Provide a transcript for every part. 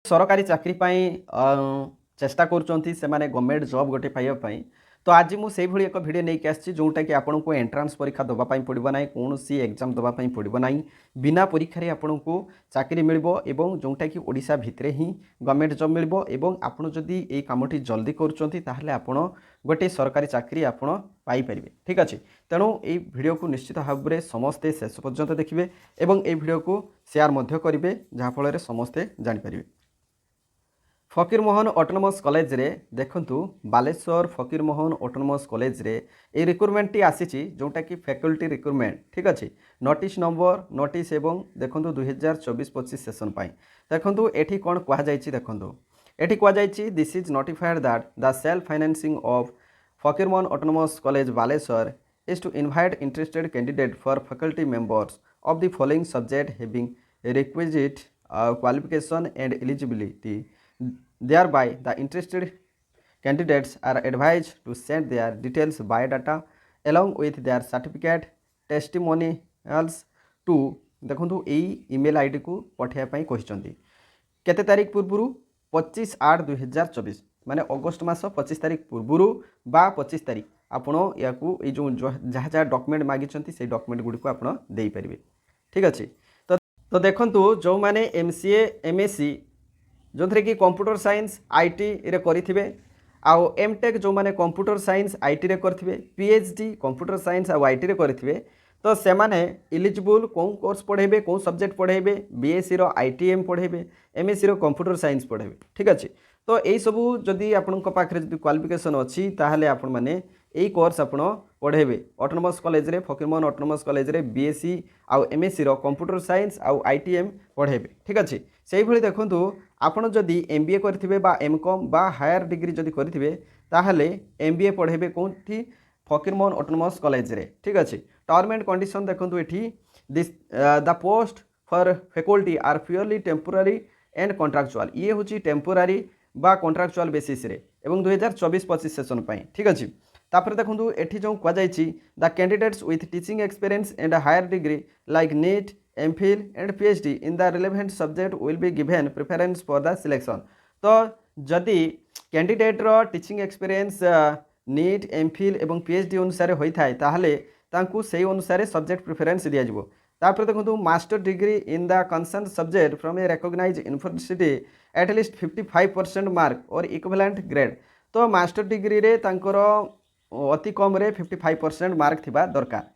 सरकारी चाकरी चेष्टा करुँच से गवर्नमेंट जॉब गोटे पाइबापी तो आज मुझे एक भिडियो नहीं आसी जोटा कि आपन को एंट्रांस परीक्षा देवाई पड़ो ना कौन सी एग्जाम देवाई पड़ो ना बिना परीक्षा आपन को चाकरी मिल जोटा कि ओडिशा भितर ही गवर्नमेंट जॉब मिल आपड़ जदि ये कमटी जल्दी करुँच गोटे सरकारी चाकरी आपड़ पाइपर ठीक अच्छे। तेणु ये भिडियो को निश्चित भाव में समस्ते शेष पर्यंत देखिए और ये भिडियो को शेयर करेंगे जहाँफल समस्ते जापर। फकीरमोहन ऑटोनोमस कॉलेज रे देखंतु बालेश्वर फकीरमोहन ऑटोनोमस कॉलेज रे ए रिक्रुटमेंट टी आसी जोटा कि फैकल्टी रिक्रुटमेंट ठीक अच्छे। नोटिस नंबर नोटिस एवं देखंतु 2024-25 सेशन पाई देखंतु एठी कोन कहा जायछि देखंतु एठी कहा जायछि this is notified that the self financing of Fakir Mohan autonomous college Baleswar is to invite interested candidate for faculty members of the following subject having requisite qualification and eligibility. Thereby, the interested candidates are advised to send their details biodata along with their certificate testimonials to देखो email ID को पठाइबा कहते केते तारीख पूर्व 25/8/2024 माने अगस्त मास 25 तारीख पूर्व बा 25 तारीख आपण या जो जहाँ जहाँ डॉक्यूमेंट मागी से डॉक्यूमेंट गुड़ी को आपड़ दे पारे ठीक अच्छे। तो देखंतु जो माने एमसीए एमएससी जो थे कि कंप्यूटर साइंस आईटी रे करिथिबे आउ एमटेक जो माने कंप्यूटर साइंस आईटी रे करथिबे पीएचडी कंप्यूटर साइंस आ आईटी रे करथिबे तो से माने इलिजिबल कौन कोर्स पढ़ेबे कौन सब्जेक्ट पढ़ेबे बीएससी रो आईटीएम पढ़ेबे एमएससी रो कंप्यूटर साइंस पढ़ेबे ठीक अच्छे। तो यही सबू जदि आपण पाखे जब क्वालिफिकेशन अच्छी ताहले आपण माने यही कोर्स आपण पढ़ेबे ऑटोनोमस कॉलेज रे फकीरमोहन ऑटोनोमस कॉलेज रे बीएससी आउ एमएससी रो कंप्यूटर साइंस आउ आईटीएम पढ़ेबे ठीक अच्छे। से ही देखंतु आपण जदि एमबीए करथिबे बा एमकॉम बा हायर डिग्री जदि करथिबे ताहले एमबीए पढ़ेबे कोठी फकीरमोहन ऑटोनोमस कॉलेज रे ठीक अच्छे। टर्म एंड कंडीशन देखंतु एठी this the post for faculty are purely temporary and contractual ये होची टेम्पोरारी बा कॉन्ट्रैक्चुअल बेसिस रे एवं 2024-25 सेशन पाई ठीक अच्छे। तापर देखंतु एठी जो कह जायछि the candidates with teaching experience and higher degree like NET MPhil and PhD in the relevant subject will be given preference for the selection. तो जदि कैंडिडेट रो टीचिंग एक्सपीरियंस नीट एमफिल एवं पीएचडी अनुसार होइथाय ताहले तांकु सेही अनुसार सब्जेक्ट प्रेफरेंस दिया जिवो। तापर देखंतु master degree in the concern subject from a recognised university at least 55% mark or equivalent grade. तो मास्टर डिग्री रे तांकर अति कम रे 55% मार्क थिबा दरकार।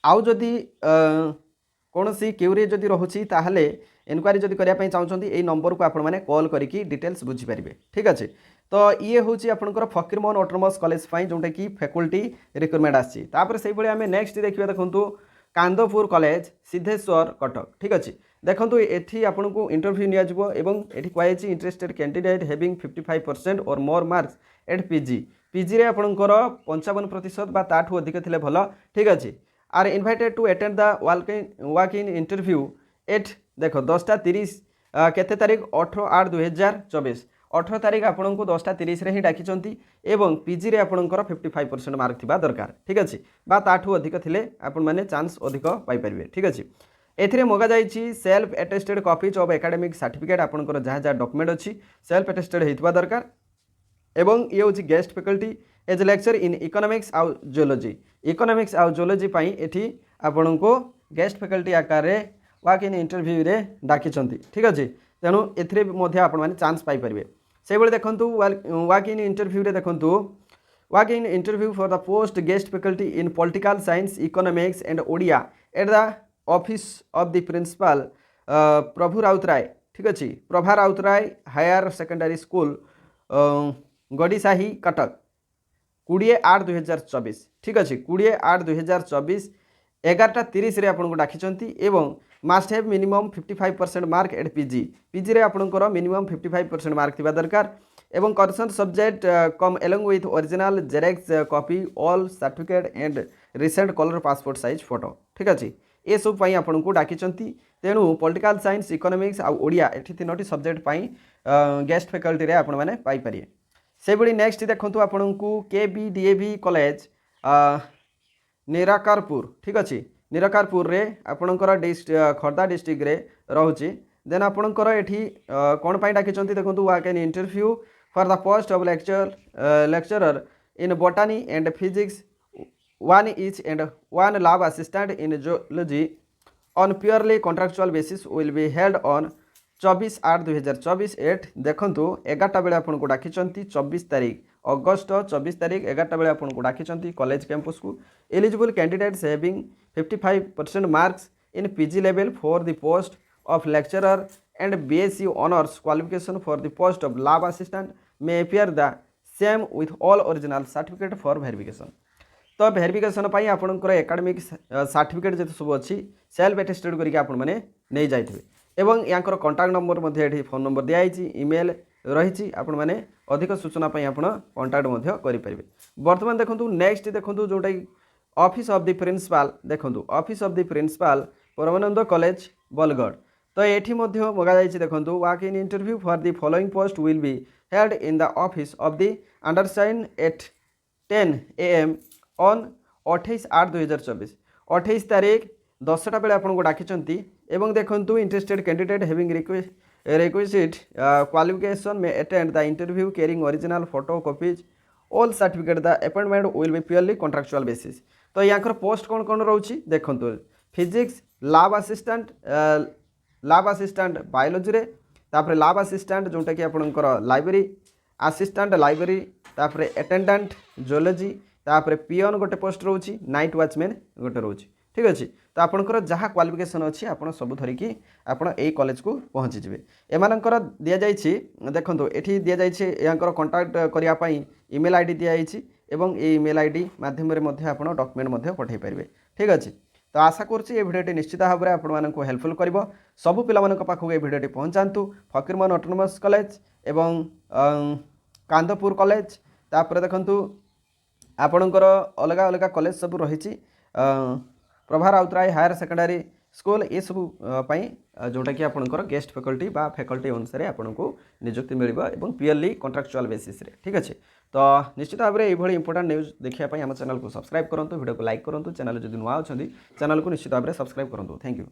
आउ जदि कौन सी क्यूरी जदि रोचे ताहले इनक्वारी जदि करने चाहते यही नंबर को आपण मैंने कॉल करके डिटेल्स बुझीपारे ठीक अच्छे। तो ये हूँ आपंकर फकीरमोहन ऑटोनोमस कॉलेज जोटा कि फैकल्टी रिक्रुटमेंट आसी से आम नेक्स्ट देखिए देखो कांदपुर कॉलेज सिद्धेश्वर कटक ठीक अच्छे। देखो ये आपन को इंटरव्यू नि कहुई interested candidate having 55% or more marks at PG PG रे आपणकर 55% बा ताठू अधिक थिले भल ठीक अच्छे। Are invited to attend the walk in interview at देखो 10:30 केते तारीख 18/8/2024 18 तारीख आपन को 10:30 रे ही डाकिचंती एवं पीजी रे आपणकर 55% मार्क थिबा दरकार ठीक अच्छे बा ताठू अधिक थिले आपण माने चांस अधिक पाई परिबे ठीक अच्छे। एथिरे मगा जाइछि self attested copies of academic certificate आपणकर जहाँ जहाँ डॉक्यूमेंट अच्छी सेल्फ अटेस्टेड होइतबा दरकार एवं ये हूँ guest faculty as lecture in economics आउ जियोलॉजी इकोनॉमिक्स आउ जियोलॉजी पाई एठी आपण को गेस्ट फैकल्टी आकार रे वॉक इन इंटरव्यू रे डाकिचंती ठीक अच्छे। तेणु एथिरे मध्य आपण माने चांस पाई परिबे। से बेले देखंतु वॉक इन इंटरव्यू रे देखंतु walk in interview for the post guest faculty in political science economics and Odia at the office of the principal Prabhu Rautray ठीक अच्छे Prabha Routray higher secondary school Gadisahi Cuttack 20/8/2024 ठीक अच्छे 20/8/2024 11:30 रे आपन को डाकिचंती एवं must have minimum 55% mark at PG PG रे आपनकर मिनिमम 55% मार्क थिबा दरकार एवं concern subject come along with original xerox copy all certificate and recent colour passport size photo ठीक अच्छे। ये सब पाई आपन को डाकिचंती तेणु पॉलिटिकल साइंस इकोनॉमिक्स आउ ओडिया एठी तीनोटी सब्जेक्ट पाई गेस्ट फैकल्टी रे आपण माने पाई परिए। से बड़ी नेक्स्ट देखंतु आपन को केबीडीएवी कॉलेज निराकारपुर ठीक अच्छे निराकारपुर रे आपणकर खर्दा डिस्ट्रिक्ट रे रहुची देन आपणकर एठी कौन पाई डाकिचंती देखंतु walk in interview for the post of lecturer in botany and physics one each and one lab assistant in geology on purely contractual basis will be held on 24/8/2024 at देखंतु 11टा बेले आपन को डाकिचंती 24 तारीख अगस्त 24 तारीख 11टा बेले आपन को डाकिचंती कॉलेज कैंपस को eligible candidates having 55% marks in PG level for the post of lecturer and BSc honours qualification for the post of lab assistant may appear the same with all original certificate for verification. तो verification पाई आपनकर academic certificate जते सब अच्छी self attested करके आपण माने नहीं जाइथिबे एवं यांकर कांटेक्ट नंबर मध्ये एठी फोन नंबर दिया आइछि ईमेल रही आपण माने अधिक सूचना पाई आपण कांटेक्ट मध्ये करि परिबे। वर्तमान देखंतु नेक्स्ट देखंतु जोटा ऑफिस ऑफ द प्रिंसिपल देखंतु office of the principal Paramananda college Balgarh तो एठी मध्ये मगा जाइछि देखंतु walk in interview for the following post will be held in the office of the undersigned at 10 AM on 28/8/2024 28 तारीख 10टा बेले आपन को डाकिचंती एवं देखंतु interested candidate having requisite qualification may attend the interview carrying original photo copies all certificate the appointment will be purely contractual basis. तो यहाँ post कौन कौन रोची देखंतु फिजिक्स लैब असिस्टेंट बायोलॉजी रे तापर लैब असिस्टेंट जोटा कि आपनकर लाइब्रेरी असिस्टेंट लाइब्रेरी तापर अटेंडेंट जियोलॉजी तापर पियन गोटे पोस्ट रोची नाइट वॉचमैन गोटे रोची ठीक अच्छे। तो आपंकर जहाँ क्वालिफिकेशन अच्छी आप सब धरिकी आप कॉलेज को पहुँची जाए। एमानकर दि जाइए देखो ये दि जाइए यहाँ कंटाक्ट करने ईमेल आईडी दिखाई एवं ये ईमेल आईडी मध्यम आप डॉक्यूमेंट पठे पारे ठीक अच्छे। तो आशा करुँच ये भिडियोटी निश्चित भाव में आपको हेल्पफुल कर सबू पिला पाखक ये भिडियोटी पहुँचातु फकीरमोहन ऑटोनोमस कॉलेज एवं कांदपुर कॉलेज तापर देखंतु आपणकर अलग अलग कॉलेज सब रही Prabha Routray higher secondary school ये सब जोटा कि आपणकर गेस्ट फैकल्टी बा फैकल्टी अनुसार आपको नियुक्ति मिल प्योरली कॉन्ट्रैक्चुअल बेसिस रे ठीक अच्छे। तो निश्चित भाव में ये इंपोर्टेंट न्यूज देखापी आम चैनल को सब्सक्राइब करूँ वीडियो को लाइक करूँ चैनल जब नुआ अच्छा चैनल को निश्चित भाव में सब्सक्राइब करूँ। Thank you.